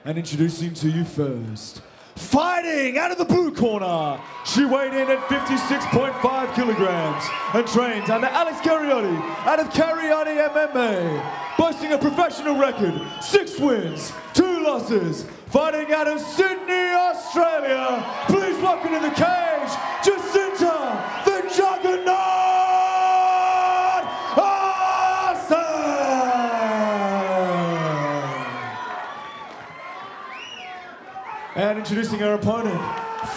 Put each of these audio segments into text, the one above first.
And introducing to you first, fighting out of the blue corner, she weighed in at 56.5 kilograms and trains under Alex Cariotti out of Cariotti MMA, boasting a professional record, 6 wins, 2 losses, fighting out of Sydney, Australia. Please welcome in the cage, Jacinta, the Juggernaut Austin! And introducing her opponent,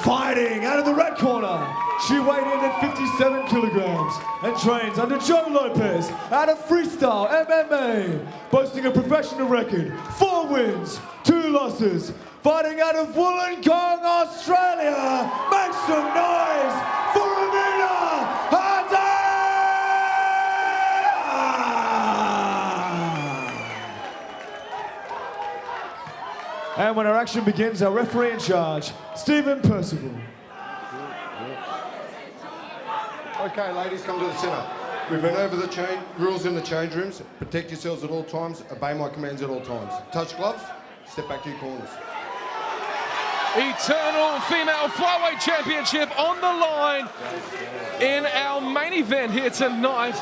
fighting out of the red corner, she weighed in at 57 kilograms and trains under Joe Lopez out of Freestyle MMA, boasting a professional record, 4 wins, 2 losses, fighting out of Wollongong, Australia. Make some noise for Amena Hadaya! And when our action begins, our referee in charge, Stephen Percival. Okay, ladies, come to the centre. We've been over the rules in the change rooms. Protect yourselves at all times. Obey my commands at all times. Touch gloves. Step back to your corners. Eternal Female Flyweight Championship on the line in our main event here tonight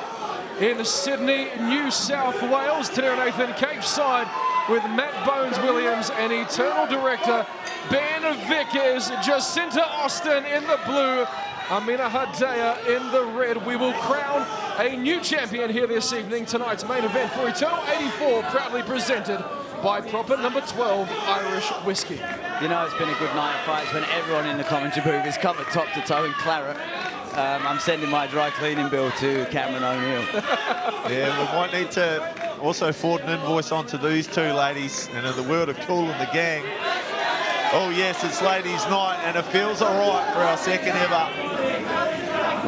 in Sydney, New South Wales. Tanir Nathan cage side with Matt Bones Williams and Eternal Director Ben Vickers, Jacinta Austin in the blue, Amena Hadaya in the red. We will crown a new champion here this evening. Tonight's main event for Eternal 84, proudly presented by proper number 12 Irish Whiskey. You know, it's been a good night of fights when everyone in the commentary booth is covered top to toe in claret. I'm sending my dry cleaning bill to Cameron O'Neill. Yeah, we might need to also forward an invoice onto these two ladies, and in the world of Cool and the Gang. Oh yes, it's ladies' night, and it feels all right for our second ever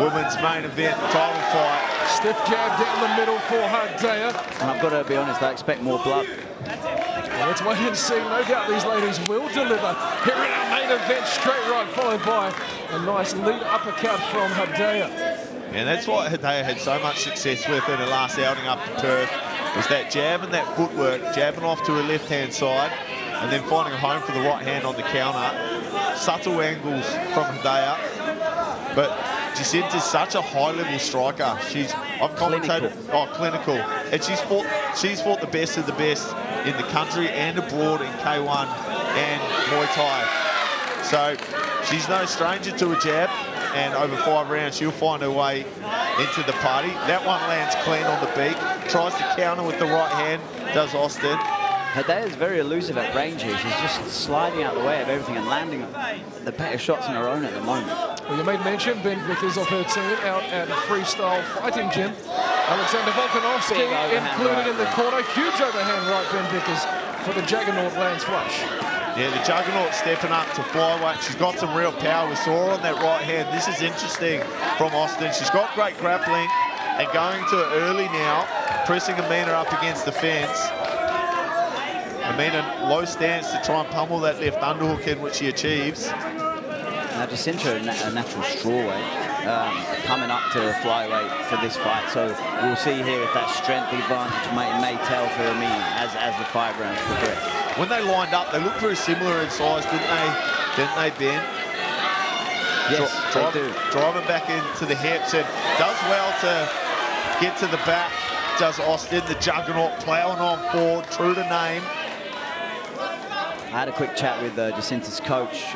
women's main event title fight. Stiff jab down the middle for Hadaya. And I've got to be honest, I expect more blood. Well, let's wait and see. No doubt these ladies will deliver here in our main event. Straight right, followed by a nice lead uppercut from Hadaya. And that's what Hadaya had so much success with in her last outing up to Perth, was that jab and that footwork, jabbing off to her left-hand side, and then finding a home for the right hand on the counter. Subtle angles from Hadaya, but Jacinta's such a high-level striker. I've commentated, clinical, and she's fought the best of the best in the country and abroad in K1 and Muay Thai. So she's no stranger to a jab, and over 5 rounds she'll find her way into the party. That one lands clean on the beak, tries to counter with the right hand, does Austin. Hadaya's very elusive at range here. She's just sliding out the way of everything and landing the better shots on her own at the moment. Well, you made mention, Ben Vickers of her team out at Freestyle Fighting Gym. Alexander Volkanovski included in the corner. Huge overhand right, Ben Vickers, for the Juggernaut lands flush. Yeah, the Juggernaut stepping up to flyweight. She's got some real power. We saw her on that right hand. This is interesting from Austin. She's got great grappling and going to it early now, pressing Amena up against the fence. Amena low stance to try and pummel that left underhook in, which she achieves. Now Jacinta, a natural strawweight, coming up to the flyweight for this fight. So we'll see here if that strength advantage may tell for Amena as the 5 rounds progress. When they lined up, they looked very similar in size, didn't they, Ben? Yes, they do. Driving back into the hips, and does well to get to the back. Does Austin, the Juggernaut, plowing on forward, true to name. I had a quick chat with Jacinta's coach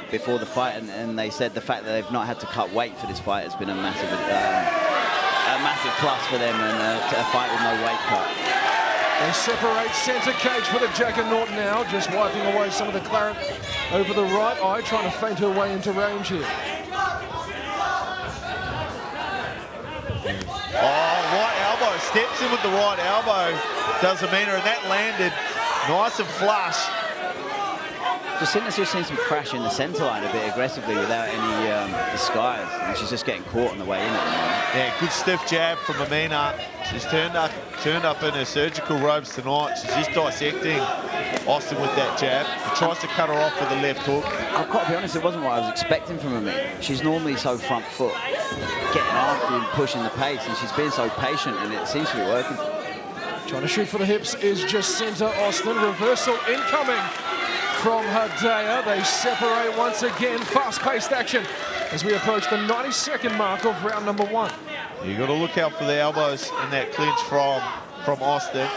before the fight, and they said the fact that they've not had to cut weight for this fight has been a massive plus for them, and a fight with no weight cut. They separate centre cage for the Juggernaut now, just wiping away some of the claret over the right eye, trying to feint her way into range here. Oh, right elbow, steps in with the right elbow, does Amena, and that landed nice and flush. Jacinta just seems to be crashing the centre line a bit aggressively without any disguise, and she's just getting caught on the way in at the moment. Yeah, good stiff jab from Amena. She's turned up in her surgical robes tonight. She's just dissecting Austin with that jab. He tries to cut her off with the left hook. I've got to be honest, it wasn't what I was expecting from Amena. She's normally so front foot, getting after and pushing the pace, and she's been so patient, and it seems to be working for her. Trying to shoot for the hips is Jacinta Austin. Reversal incoming from Hadaya. They separate once again. Fast-paced action as we approach the 92nd mark of round number 1. You got to look out for the elbows in that clinch from Austin.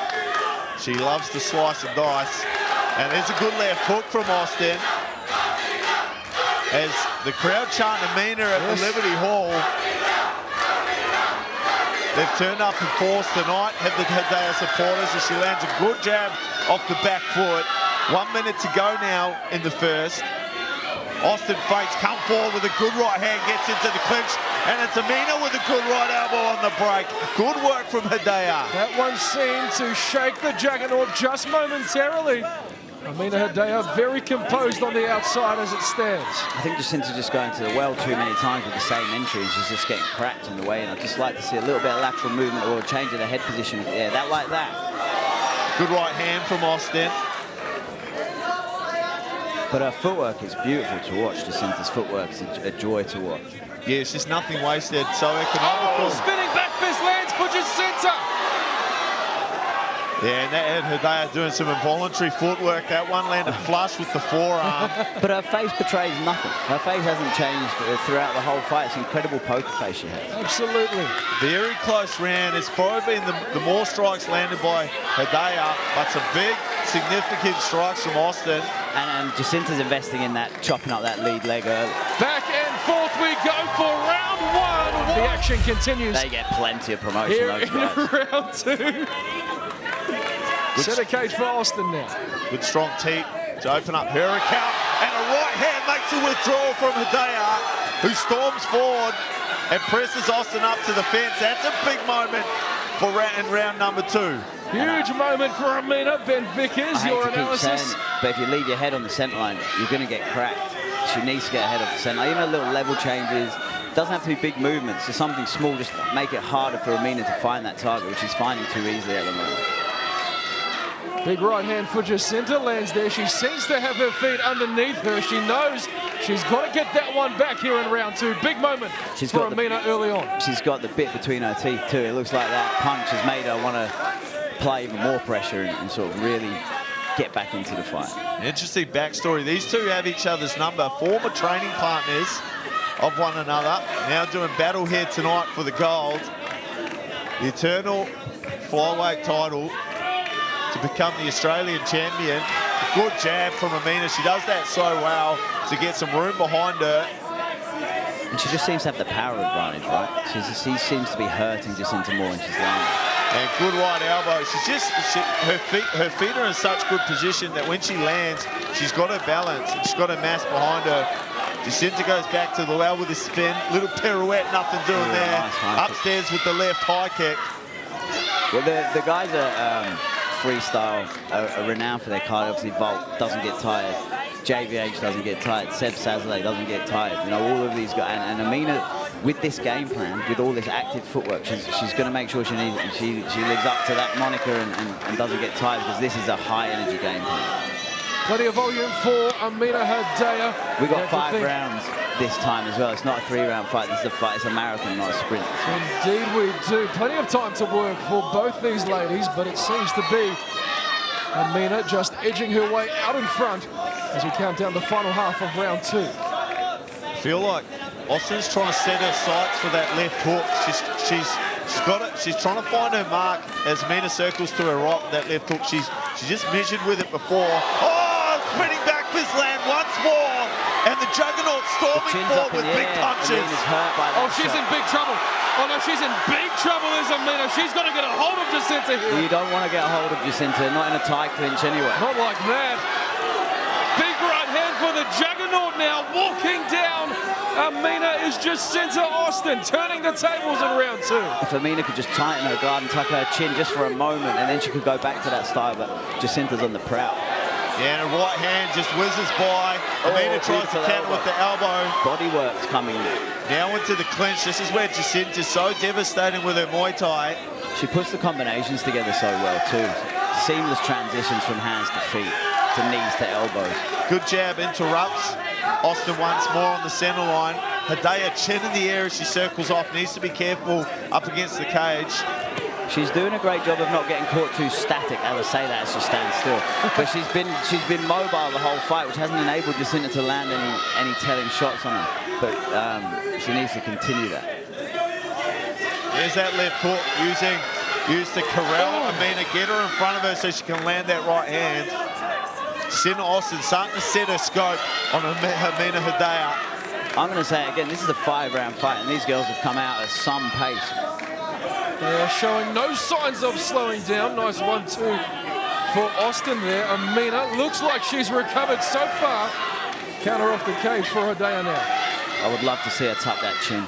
She loves to slice and dice. And there's a good left hook from Austin. As the crowd chant Amena at the Liberty Hall. They've turned up in force tonight, have the Hadaya supporters, as she lands a good jab off the back foot. 1 minute to go now in the first. Austin fakes, come forward with a good right hand, gets into the clinch, and it's Amena with a good right elbow on the break. Good work from Hadaya. That one seemed to shake the Juggernaut just momentarily. Amena Hadaya very composed on the outside as it stands. I think Jacinta just going to the well too many times with the same entry, and she's just getting cracked in the way. And I'd just like to see a little bit of lateral movement or a change in the head position. Yeah, that like that. Good right hand from Austin. But her footwork is beautiful to watch. Jacinta's footwork is a joy to watch. Yeah, it's just nothing wasted. So economical. Oh, spinning back fist lands for Jacinta. Yeah, and that had Hadaya doing some involuntary footwork. That one landed flush with the forearm. But her face betrays nothing. Her face hasn't changed throughout the whole fight. It's an incredible poker face she has. Absolutely. Very close round. It's probably been the more strikes landed by Hadaya, but some big, significant strikes from Austin. And Jacinta's investing in that, chopping up that lead leg early. Back and forth we go for round 1. The action continues. They get plenty of promotion, Here those in guys. round 2. Center cage for Austin now. Good strong teep to open up her account. And a right hand makes a withdrawal from Hadaya, who storms forward and presses Austin up to the fence. That's a big moment for round number 2. Huge moment for Amena. Ben Vickers, your analysis. But if you leave your head on the centre line, you're going to get cracked. She needs to get ahead of the centre line. Even a little level changes. Doesn't have to be big movements. Just something small, just make it harder for Amena to find that target, which she's finding too easily at the moment. Big right hand for Jacinta, lands there. She seems to have her feet underneath her. She knows she's got to get that one back here in round 2. Big moment for Amena early on. She's got the bit between her teeth too. It looks like that punch has made her want to apply even more pressure and sort of really get back into the fight. Interesting backstory. These two have each other's number, former training partners of one another. Now doing battle here tonight for the gold. The Eternal flyweight title to become the Australian champion. Good jab from Amena. She does that so well to get some room behind her. And she just seems to have the power advantage, right? She seems to be hurting Jacinta more when she's landing. And good right elbow. Her feet are in such good position that when she lands, she's got her balance and she's got her mass behind her. Jacinta goes back to the well with a spin. Little pirouette, nothing doing there. Nice upstairs with the left high kick. Well, the guys are freestyle are renowned for their cardio. Obviously, Volt doesn't get tired. JVH doesn't get tired. Seb Sazalay doesn't get tired. You know, all of these guys. And Amena, with this game plan, with all this active footwork, she's going to make sure she lives up to that moniker and doesn't get tired, because this is a high-energy game plan. Plenty of volume for Amena Hadaya. We got 5 rounds this time as well. It's not a 3-round fight. This is a fight. It's a marathon, not a sprint. Indeed we do. Plenty of time to work for both these ladies, but it seems to be Amena just edging her way out in front as we count down the final half of round 2. I feel like Austin's trying to set her sights for that left hook. She's got it. She's trying to find her mark as Amena circles to her right with that left hook. She just measured with it before. Oh! Spinning back fist land once more, and the Juggernaut storming forward with big punches. Oh, she's in big trouble. Oh no, she's in big trouble, is Amena. She's got to get a hold of Jacinta here. You don't want to get a hold of Jacinta, not in a tie clinch anyway. Not like that. Big right hand for the Juggernaut now, walking down. Amena is Jacinta Austin, turning the tables in round 2. If Amena could just tighten her guard and tuck her chin just for a moment, and then she could go back to that style, but Jacinta's on the prowl. Yeah, and a right hand just whizzes by. Amena tries to counter with the elbow. Body work's coming. Now into the clinch. This is where Jacinta's so devastating with her Muay Thai. She puts the combinations together so well too. Seamless transitions from hands to feet, to knees to elbows. Good jab interrupts. Austin once more on the center line. Hadaya chin in the air as she circles off. Needs to be careful up against the cage. She's doing a great job of not getting caught too static. As I say that, she stands still. But she's been mobile the whole fight, which hasn't enabled Jacinta to land any telling shots on her. But she needs to continue that. There's that left hook used to corral Amena, get her in front of her so she can land that right hand. Jacinta Austin starting to set her scope on Amena Hadaya. I'm going to say again, this is a 5-round fight, and these girls have come out at some pace. Yeah, showing no signs of slowing down. Nice 1-2 for Austin there. Amena looks like she's recovered so far. Counter off the cage for Hadaya now. I would love to see her tuck that chin.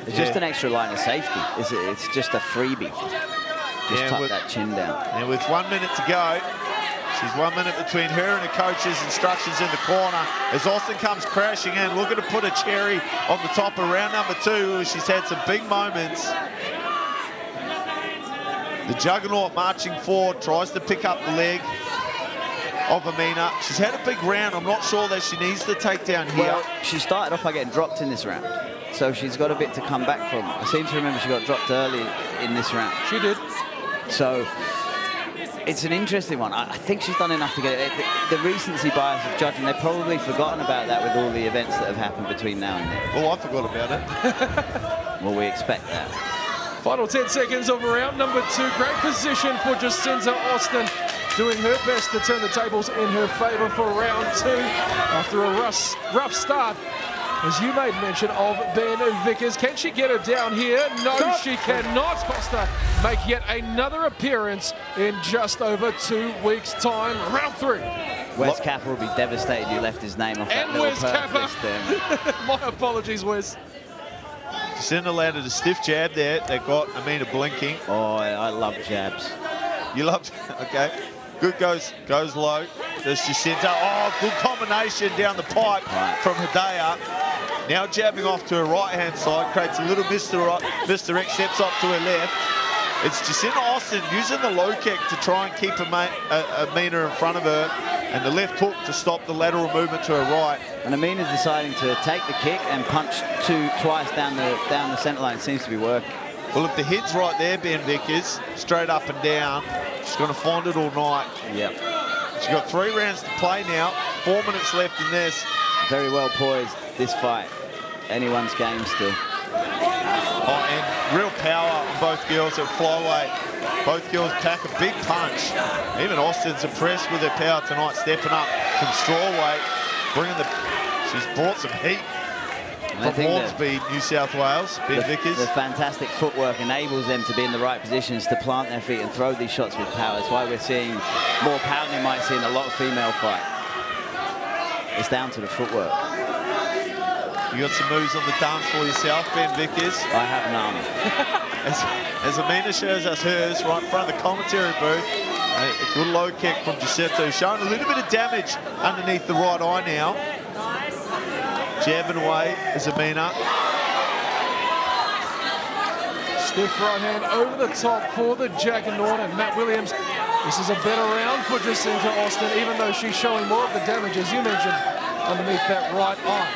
It's just an extra line of safety. It's just a freebie. Just tuck that chin down. And with 1 minute to go, she's 1 minute between her and her coach's instructions in the corner. As Austin comes crashing in, looking to put a cherry on the top of round number 2. She's had some big moments. The Juggernaut marching forward, tries to pick up the leg of Amena. She's had a big round. I'm not sure that she needs the takedown here. Well, she started off by getting dropped in this round, so she's got a bit to come back from. I seem to remember she got dropped early in this round. She did. So it's an interesting one. I think she's done enough to get it. The recency bias of judging, they've probably forgotten about that with all the events that have happened between now and then. Oh, I forgot about it. Well, we expect that. Final 10 seconds of round number 2. Great position for Jacinta Austin, doing her best to turn the tables in her favour for round 2 after a rough start. As you made mention of Ben Vickers. Can she get her down here? No, she cannot. Costa make yet another appearance in just over 2 weeks' time. Round 3. Wes Kappa will be devastated you left his name off that And little Wes perk Kappa. list there. My apologies, Wes. Jacinta landed a stiff jab there. They got Amena blinking. Oh, I love jabs. You loved, okay. Good goes low. There's Jacinta. Oh, good combination down the pipe from Hadaya. Now jabbing off to her right-hand side, creates a little misdirect, steps up to her left. It's Jacinta Austin using the low kick to try and keep Amena in front of her, and the left hook to stop the lateral movement to her right. And Amena's deciding to take the kick and punch twice down the centre line. It seems to be working. Well, if the head's right there, Ben Vickers, straight up and down, she's going to find it all night. Yep. She's got 3 rounds to play now, 4 minutes left in this. Very well poised, this fight. Anyone's game still. Oh, and real power on both girls at flyweight. Both girls pack a big punch. Even Austin's impressed with her power tonight, stepping up from strawweight, she's brought some heat from Hornsby, New South Wales, Ben Vickers. The fantastic footwork enables them to be in the right positions to plant their feet and throw these shots with power. That's why we're seeing more power than you might see in a lot of female fight. It's down to the footwork. You got some moves on the dance floor yourself, Ben Vickers. I have none. As Amena shows us hers right in front of the commentary booth. A good low kick from Jacinta, showing a little bit of damage underneath the right eye now. Jabbing away is Amena. Stiff right hand over the top for the Juggernaut and Matt Williams. This is a better round for Jacinta Austin, even though she's showing more of the damage, as you mentioned, underneath that right eye.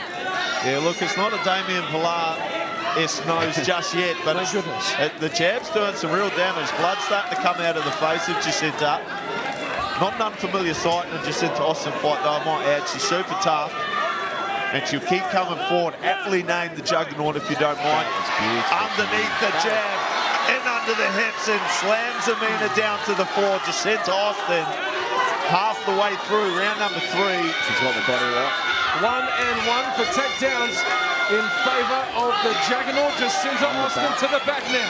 Yeah, look, it's not a Damien Pilar-esque nose just yet, but the jab's doing some real damage. Blood starting to come out of the face of Jacinta. Not an unfamiliar sight in a Jacinta Austin fight, though, I might add. She's super tough. And she'll keep coming forward. Aptly named the Juggernaut, if you don't mind. Underneath the jab, and under the hips, and slams Amena down to the floor. Jacinta Austin, half the way through round number 3. She's got the body up. 1-1 for takedowns in favour of the Juggernaut. Jacinta Austin to the back now.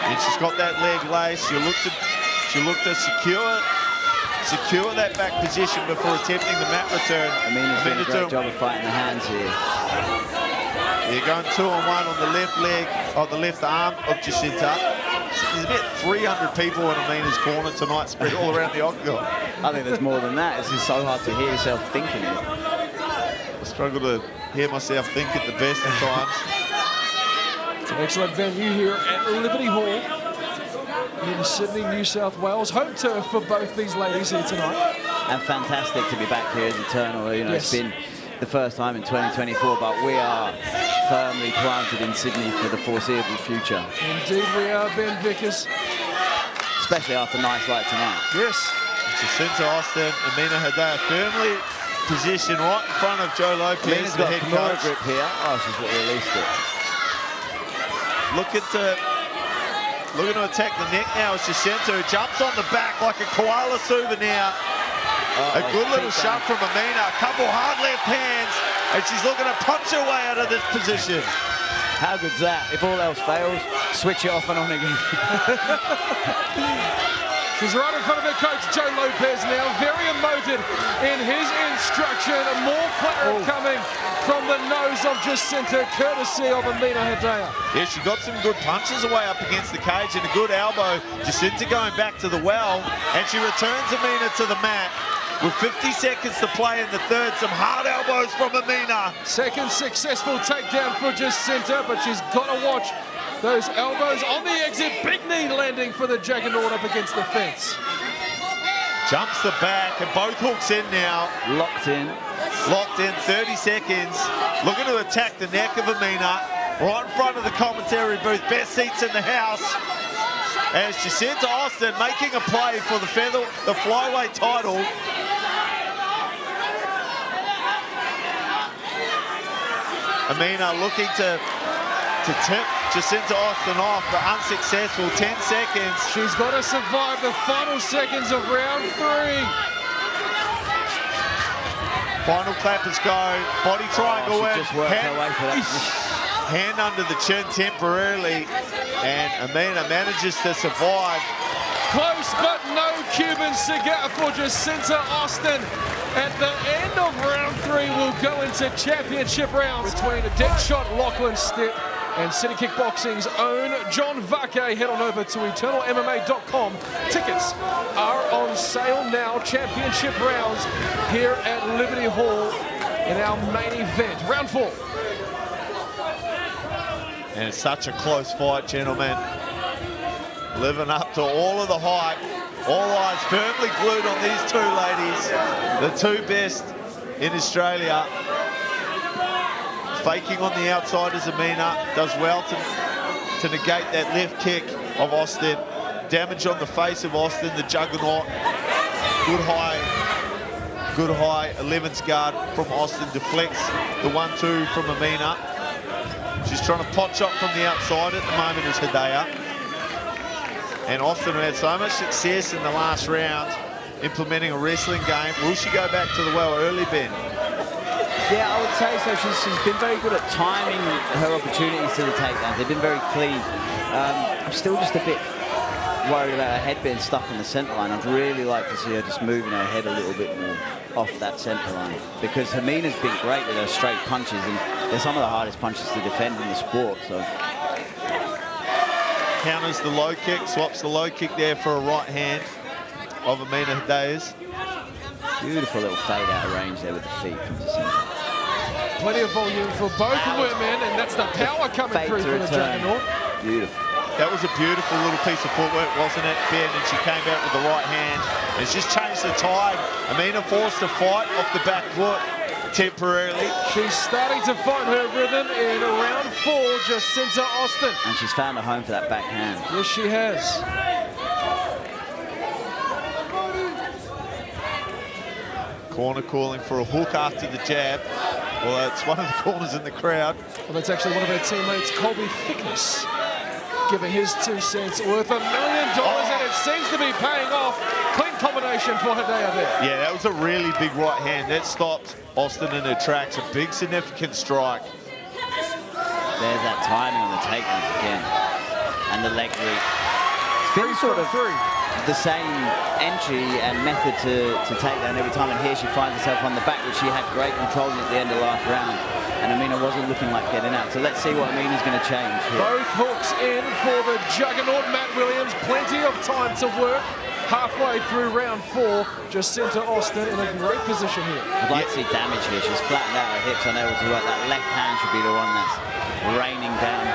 And she's got that leg lace. She'll look to secure that back position before attempting the mat return. Amena's doing a great job of fighting the hands here. You're going 2-on-1 on the left leg, on the left arm of Jacinta. There's about 300 people in Amena's corner tonight, spread all around the octagon. I think there's more than that. It's just so hard to hear yourself thinking it. I struggle to hear myself think at the best of times. It's an excellent venue here at Liberty Hall in Sydney, New South Wales. Home turf for both these ladies here tonight. And fantastic to be back here as Eternal. You know, It's been the first time in 2024, but we are firmly planted in Sydney for the foreseeable future. Indeed we are, Ben Vickers. Especially after nights like tonight. Yes. Jacinta Austin, Amena Hadaya firmly positioned right in front of Joe Lopez, Amina's the got head Kimura coach. grip here. Oh, she's released it. Looking to attack the neck now. It's Jacinta who jumps on the back like a koala souvenir. A good little shot from Amena. A couple hard left hands, and she's looking to punch her way out of this position. How good's that? If all else fails, switch it off and on again. She's right in front of her coach, Joe Lopez now, very emoted in his instruction. More claret coming from the nose of Jacinta, courtesy of Amena Hadaya. Yeah, she got some good punches away up against the cage and a good elbow. Jacinta going back to the well, and she returns Amena to the mat. With 50 seconds to play in the third, some hard elbows from Amena. Second successful takedown for Jacinta, but she's got to watch those elbows on the exit. Big knee landing for the Juggernaut up against the fence. Jumps the back, and both hooks in now. Locked in. Locked in, 30 seconds. Looking to attack the neck of Amena. Right in front of the commentary booth. Best seats in the house. As Jacinta Austin making a play for the flyweight title. Amena looking to tip Jacinta Austin off, but unsuccessful. 10 seconds. She's got to survive the final seconds of round 3. Final clappers go. Body triangle in. Just worked her way for that position. Hand under the chin temporarily, and Amena manages to survive. Close, but no Cuban cigar for Jacinta Austin. At the end of round 3, we'll go into championship rounds between Deadshot Lachlan Stitt and City Kickboxing's own John Vake. Head on over to eternalmma.com. Tickets are on sale now. Championship rounds here at Liberty Hall in our main event. Round 4. And it's such a close fight, gentlemen. Living up to all of the hype. All eyes firmly glued on these two ladies. The two best in Australia. Faking on the outside as Amena. Does well to negate that left kick of Austin. Damage on the face of Austin, the Juggernaut. Good high 11's guard from Austin. Deflects the 1-2 from Amena. She's trying to pot shot from the outside at the moment is Hadaya. And Austin had so much success in the last round implementing a wrestling game. Will she go back to the well early, Ben? Yeah, I would say so. She's been very good at timing her opportunities to the takedowns. They've been very clean. I'm still just a bit worried about her head being stuck in the centre line. I'd really like to see her just moving her head a little bit more off that centre line, because Amena's been great with her straight punches, and they're some of the hardest punches to defend in the sport. So counters the low kick, swaps the low kick there for a right hand of Amena Hadaya's. Beautiful little fade out of range there with the feet from Jacinta. Plenty of volume for both women, and that's the power coming through from the Juggernaut. Beautiful. That was a beautiful little piece of footwork, wasn't it, Ben? And she came out with the right hand. It's just changed the tide. Amena forced to fight off the back foot temporarily. She's starting to find her rhythm in round 4, Jacinta Austin. And she's found a home for that backhand. Yes, she has. Corner calling for a hook after the jab. Well, it's one of the corners in the crowd. Well, that's actually one of her teammates, Colby Thickness, giving his 2 cents worth $1 million, and it seems to be paying off. Clean combination for Hadaya there. Yeah, that was a really big right hand. That stopped Austin in her tracks. A big, significant strike. There's that timing on the takedowns again. And the leg sweep. It's been sort of the same entry and method to take down every time, and here she finds herself on the back, which she had great control at the end of the last round, and Amena wasn't looking like getting out. So let's see what Amena's going to change here. Both hooks in for the Juggernaut, Matt Williams. Plenty of time to work. Halfway through round 4, Jacinta Austin in a great position here. I'd like to see damage here. She's flattened out her hips, unable to work. That left hand should be the one that's raining down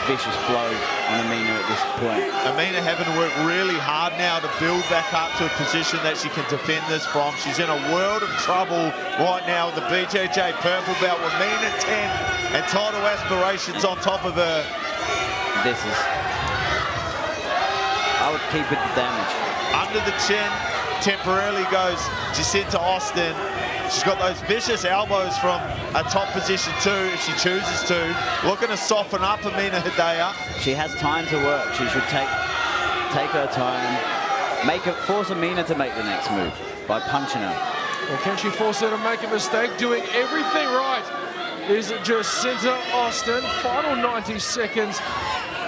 vicious blows on Amena at this point. Amena having to work really hard now to build back up to a position that she can defend this from. She's in a world of trouble right now with the BJJ purple belt. Amena 10 and title aspirations on top of her. This is... I would keep it the damage. Under the chin, temporarily goes Jacinta Austin. She's got those vicious elbows from a top position too, if she chooses to. Looking to soften up Amena Hadaya. She has time to work. She should take her time. Force Amena to make the next move by punching her. Or can she force her to make a mistake? Doing everything right is Jacinta Austin. Final 90 seconds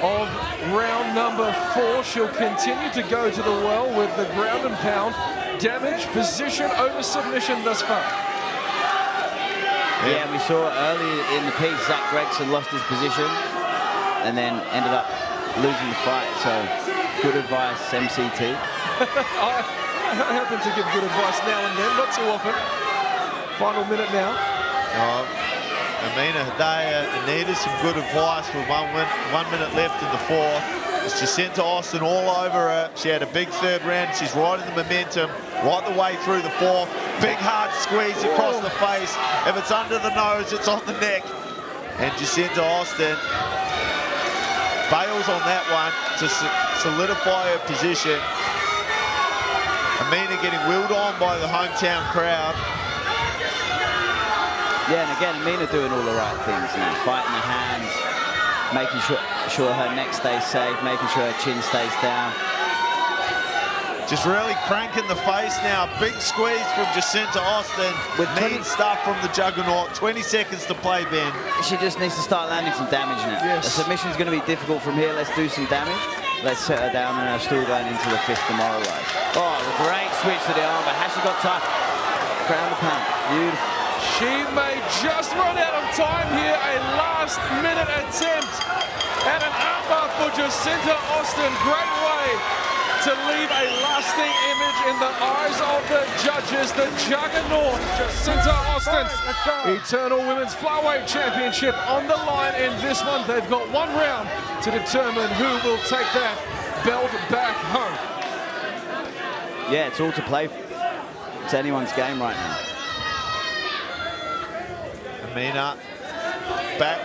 of round number 4. She'll continue to go to the well with the ground and pound. Damage, position over submission thus far. Yeah, we saw early in the piece, Zach Gregson lost his position and then ended up losing the fight. So, good advice, MCT. I happen to give good advice now and then, not too often. Final minute now. Amena Hadaya needed some good advice with 1 minute left in the 4th. It's Jacinta Austin all over her. She had a big 3rd round. She's riding the momentum right the way through the 4th. Big hard squeeze across the face. If it's under the nose, it's on the neck. And Jacinta Austin bails on that one to solidify her position. Amena getting wheeled on by the hometown crowd. Yeah, and again, Amena doing all the right things now. Fighting the hands, making sure her neck stays safe, making sure her chin stays down. Just really cranking the face now. Big squeeze from Jacinta Austin. With neat stuff from the juggernaut. 20 seconds to play, Ben. She just needs to start landing some damage now. Yes. The submission's going to be difficult from here. Let's do some damage. Let's set her down and her still going into the 5th demoralised. Oh, a great switch to the arm, but has she got time? Ground and pound. Beautiful. She may just run out of time here. A last-minute attempt and an armbar for Jacinta Austin. Great way to leave a lasting image in the eyes of the judges. The juggernaut, Jacinta Austin. Eternal Women's Flyweight Championship on the line in this one. They've got 1 round to determine who will take that belt back home. Yeah, it's all to play for. It's anyone's game right now. Amena back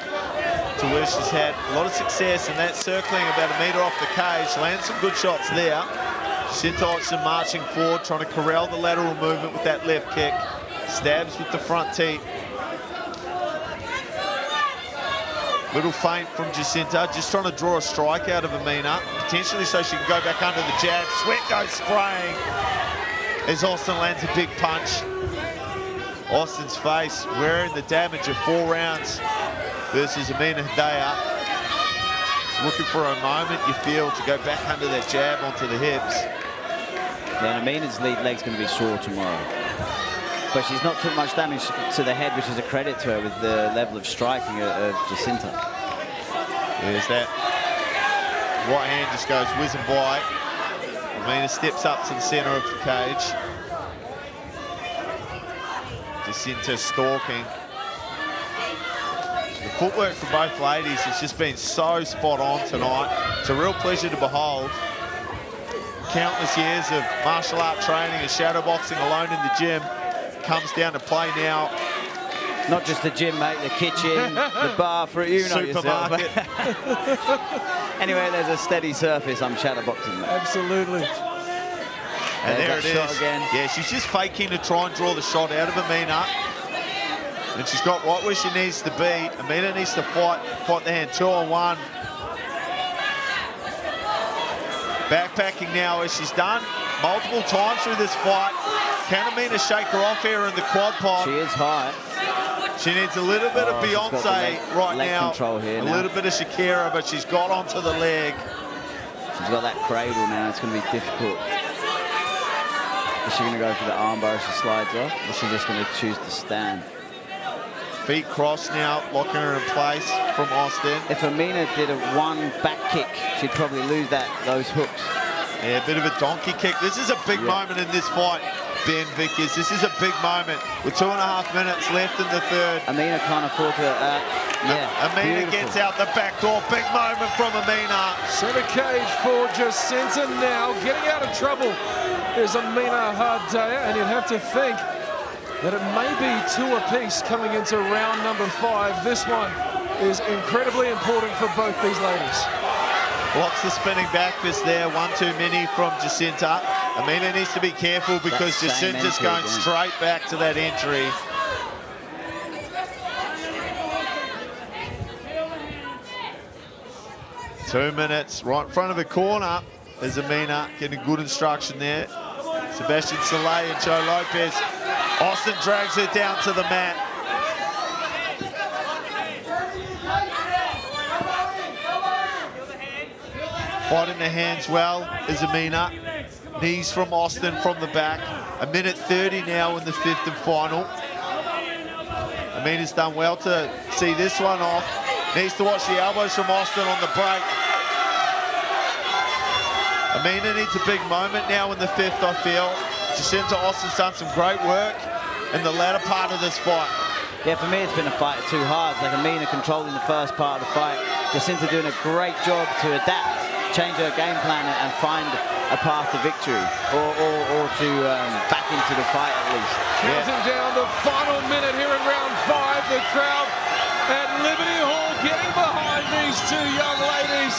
to where she's had a lot of success in that circling about 1 metre off the cage. Lands some good shots there. Jacinta Austin marching forward, trying to corral the lateral movement with that left kick. Stabs with the front teeth. Little feint from Jacinta, just trying to draw a strike out of Amena, potentially so she can go back under the jab. Sweat goes spraying as Austin lands a big punch. Austin's face wearing the damage of 4 rounds versus Amena Hadaya. She's looking for a moment, you feel, to go back under that jab onto the hips. Yeah, and Amena's lead leg's going to be sore tomorrow. But she's not took much damage to the head, which is a credit to her with the level of striking of Jacinta. There's that right hand just goes whizzing by. Amena steps up to the center of the cage. Jacinta stalking. The footwork for both ladies has just been so spot on tonight. It's a real pleasure to behold. Countless years of martial art training and shadowboxing alone in the gym comes down to play now. Not just the gym, mate, the kitchen, the bar, for you know yourself. Anyway, there's a steady surface, I'm shadowboxing, mate. Absolutely. And there it is. Again. Yeah, she's just faking to try and draw the shot out of Amena. And she's got right where she needs to be. Amena needs to fight the hand 2-on-1. Backpacking now as she's done multiple times through this fight. Can Amena shake her off here in the quad pod? She is high. She needs a little bit of Beyonce right now. Control here a little bit of Shakira, but she's got onto the leg. She's got that cradle now. It's going to be difficult. Is she going to go for the armbar as she slides off? Or is she just going to choose to stand? Feet crossed now, locking her in place from Austin. If Amena did a 1 back kick, she'd probably lose those hooks. Yeah, a bit of a donkey kick. This is a big moment in this fight, Ben Vickers. This is a big moment with 2.5 minutes left in the 3rd. Amena can't afford to, Amena gets out the back door. Big moment from Amena. Center cage for Jacinta now. Getting out of trouble is Amena Hadaya, and you'd have to think that it may be 2 apiece coming into round number 5. This one is incredibly important for both these ladies. Lots of spinning back fist there, 1 too many from Jacinta. Amena needs to be careful because Jacinta's going straight back to that entry. Two minutes, right in front of the corner is Amena, getting good instruction there. Sebastian Soleil and Joe Lopez. Austin drags her down to the mat. Fighting the hands well is Amena. Knees from Austin from the back. 1:30 now in the 5th and final. Amena's done well to see this one off. Needs to watch the elbows from Austin on the break. Amena needs a big moment now in the 5th, I feel. Jacinta Austin's done some great work in the latter part of this fight. Yeah, for me it's been a fight of 2 halves. Like Amena controlling the first part of the fight. Jacinta doing a great job to adapt, change her game plan and find a path to victory or to back into the fight at least. Counting down the final minute here in round 5. The crowd at Liberty Hall getting behind these 2 young ladies.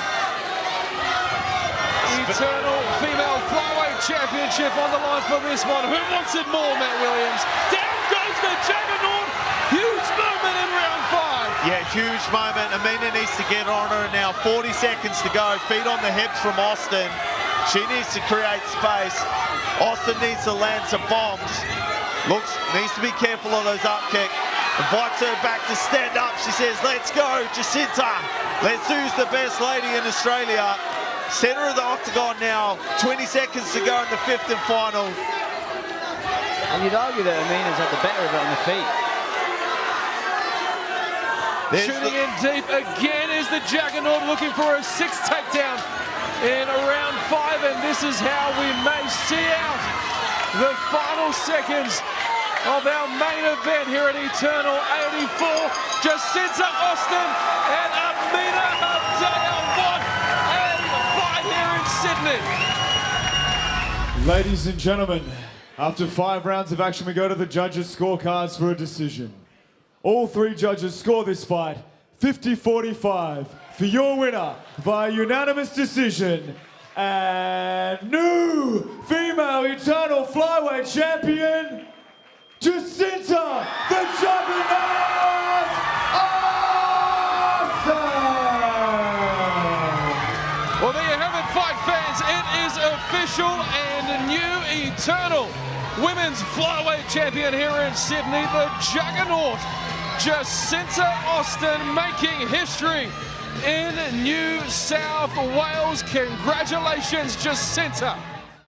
Eternal Female Flyweight Championship on the line for this one. Who wants it more, Matt Williams? Down goes the juggernaut. Huge moment in round 5. Yeah, huge moment. Amena needs to get on her now. 40 seconds to go. Feet on the hips from Austin. She needs to create space. Austin needs to land some bombs. Needs to be careful of those up kicks. Invites her back to stand up. She says, let's go, Jacinta. Let's use the best lady in Australia. Center of the octagon now. 20 seconds to go in the 5th and final. And you'd argue that Amena's had the better of it on the feet. Shooting in deep again is the juggernaut, looking for a 6th takedown in round 5, and this is how we may see out the final seconds of our main event here at Eternal 84. Jacinta Austin and Amena Hadaya. What a fight here in Sydney. Ladies and gentlemen, after 5 rounds of action, we go to the judges' scorecards for a decision. All 3 judges score this fight 50-45 for your winner via unanimous decision and new female Eternal Flyweight Champion, Jacinta the Juggernaut Austin! Well, there you have it, fight fans. It is official, and new Eternal Women's Flyweight Champion here in Sydney, the Juggernaut, Jacinta Austin, making history in New South Wales. Congratulations, Jacinta.